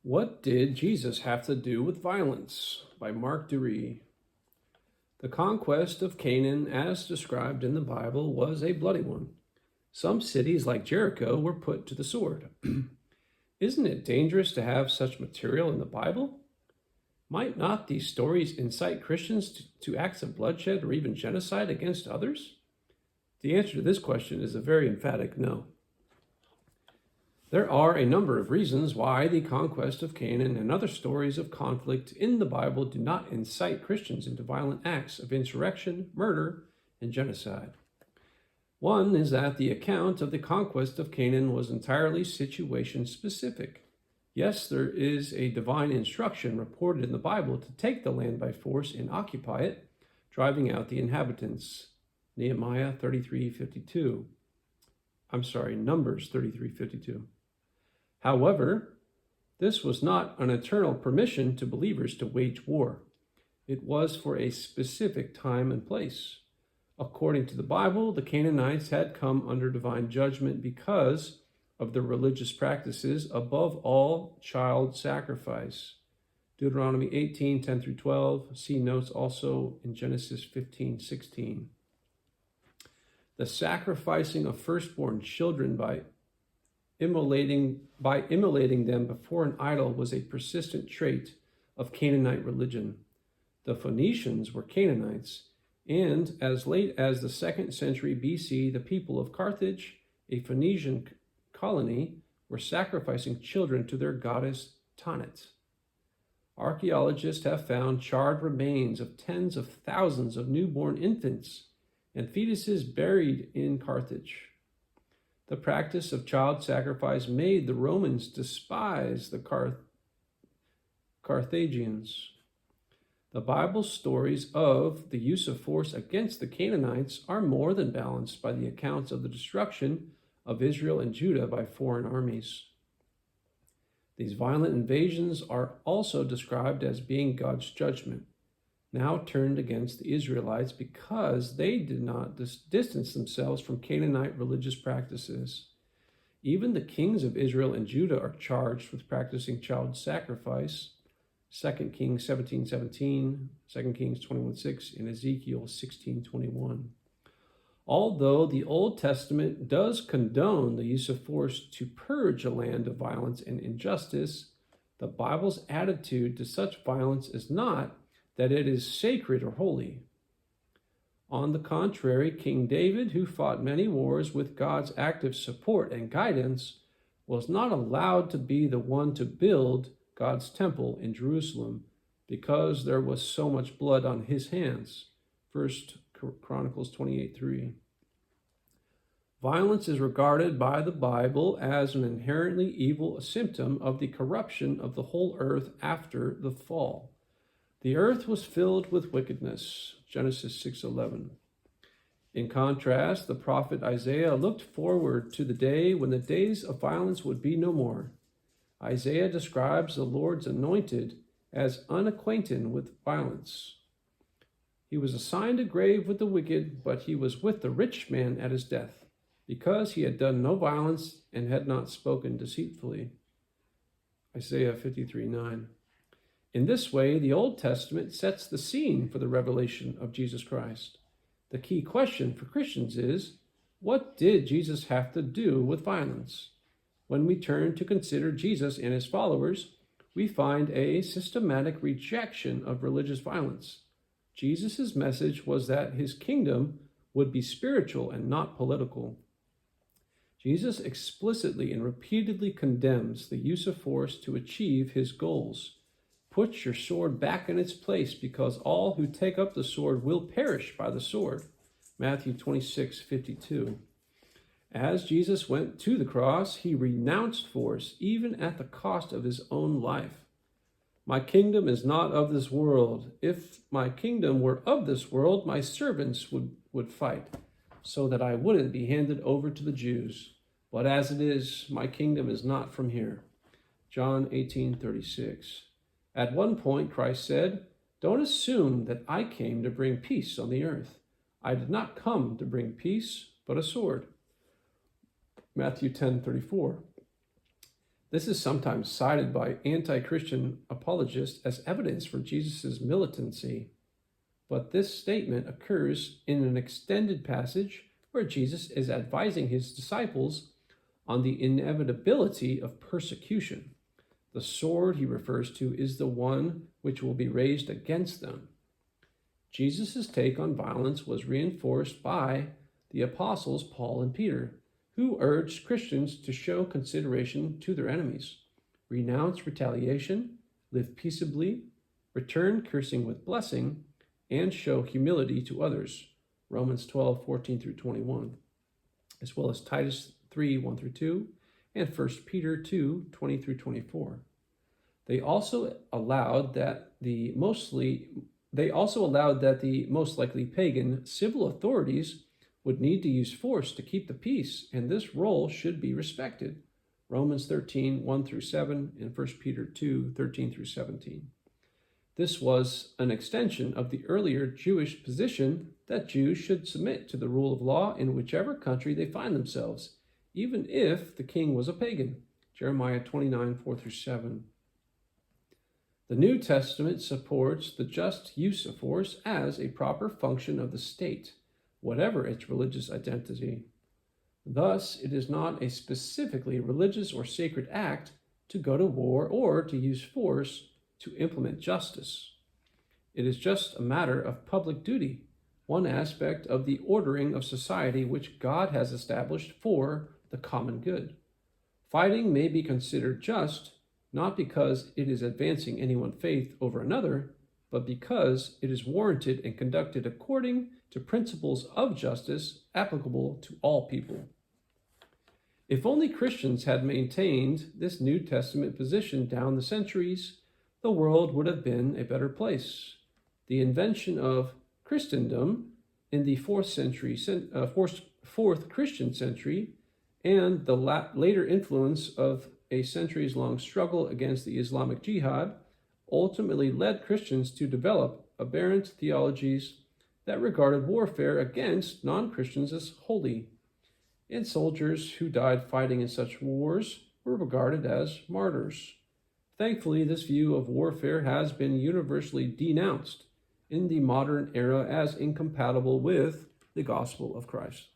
What did Jesus have to do with violence? By Mark Durie. The conquest of Canaan, as described in the Bible, was a bloody one. Some cities, like Jericho, were put to the sword. Isn't it dangerous to have such material in the Bible? Might not these stories incite Christians to acts of bloodshed or even genocide against others? The answer to this question is a very emphatic no. There are a number of reasons why the conquest of Canaan and other stories of conflict in the Bible do not incite Christians into violent acts of insurrection, murder, and genocide. One is that the account of the conquest of Canaan was entirely situation specific. Yes, there is a divine instruction reported in the Bible to take the land by force and occupy it, driving out the inhabitants. Numbers 33:52. However, this was not an eternal permission to believers to wage war. It was for a specific time and place. According to the Bible, the Canaanites had come under divine judgment because of their religious practices, above all child sacrifice. Deuteronomy 18:10-12. See notes also in Genesis 15:16. The sacrificing of firstborn children by immolating them before an idol was a persistent trait of Canaanite religion. The Phoenicians were Canaanites, and as late as the 2nd century BC, the people of Carthage, a Phoenician colony, were sacrificing children to their goddess Tanit. Archaeologists have found charred remains of tens of thousands of newborn infants and fetuses buried in Carthage. The practice of child sacrifice made the Romans despise the Carthaginians. The Bible stories of the use of force against the Canaanites are more than balanced by the accounts of the destruction of Israel and Judah by foreign armies. These violent invasions are also described as being God's judgment, now turned against the Israelites because they did not distance themselves from Canaanite religious practices. Even the kings of Israel and Judah are charged with practicing child sacrifice. 2 Kings 17:17, 2 Kings 21:6, and Ezekiel 16:21. Although the Old Testament does condone the use of force to purge a land of violence and injustice, the Bible's attitude to such violence is not that it is sacred or holy. On the contrary, King David, who fought many wars with God's active support and guidance, was not allowed to be the one to build God's temple in Jerusalem because there was so much blood on his hands. 1 Chronicles 28:3. Violence is regarded by the Bible as an inherently evil symptom of the corruption of the whole earth after the fall. The earth was filled with wickedness, Genesis 6:11. In contrast, the prophet Isaiah looked forward to the day when the days of violence would be no more. Isaiah describes the Lord's anointed as unacquainted with violence. He was assigned a grave with the wicked, but he was with the rich man at his death, because he had done no violence and had not spoken deceitfully. Isaiah 53:9. In this way, the Old Testament sets the scene for the revelation of Jesus Christ. The key question for Christians is, what did Jesus have to do with violence? When we turn to consider Jesus and his followers, we find a systematic rejection of religious violence. Jesus' message was that his kingdom would be spiritual and not political. Jesus explicitly and repeatedly condemns the use of force to achieve his goals. Put your sword back in its place, because all who take up the sword will perish by the sword. Matthew 26:52. As Jesus went to the cross, he renounced force, even at the cost of his own life. My kingdom is not of this world. If my kingdom were of this world, my servants would fight, so that I wouldn't be handed over to the Jews. But as it is, my kingdom is not from here. John 18:36. At one point, Christ said, "Don't assume that I came to bring peace on the earth. I did not come to bring peace, but a sword." Matthew 10:34. This is sometimes cited by anti-Christian apologists as evidence for Jesus' militancy, but this statement occurs in an extended passage where Jesus is advising his disciples on the inevitability of persecution. The sword he refers to is the one which will be raised against them. Jesus' take on violence was reinforced by the apostles Paul and Peter, who urged Christians to show consideration to their enemies, renounce retaliation, live peaceably, return cursing with blessing, and show humility to others. Romans 12:14 through 21, as well as Titus 3:1 through 2, and 1 Peter 2:20 through 24. They also allowed that the most likely pagan civil authorities would need to use force to keep the peace, and this role should be respected. Romans 13:1 through 7, and 1 Peter 2:13 through 17. This was an extension of the earlier Jewish position that Jews should submit to the rule of law in whichever country they find themselves, even if the king was a pagan. Jeremiah 29:4 through 7. The New Testament supports the just use of force as a proper function of the state, whatever its religious identity. Thus, it is not a specifically religious or sacred act to go to war or to use force to implement justice. It is just a matter of public duty, one aspect of the ordering of society which God has established for the common good. Fighting may be considered just, not because it is advancing anyone's faith over another, but because it is warranted and conducted according to principles of justice applicable to all people. If only Christians had maintained this New Testament position down the centuries, the world would have been a better place. The invention of Christendom in the fourth Christian century and the later influence of a centuries-long struggle against the Islamic Jihad ultimately led Christians to develop aberrant theologies that regarded warfare against non-Christians as holy, and soldiers who died fighting in such wars were regarded as martyrs. Thankfully, this view of warfare has been universally denounced in the modern era as incompatible with the gospel of Christ.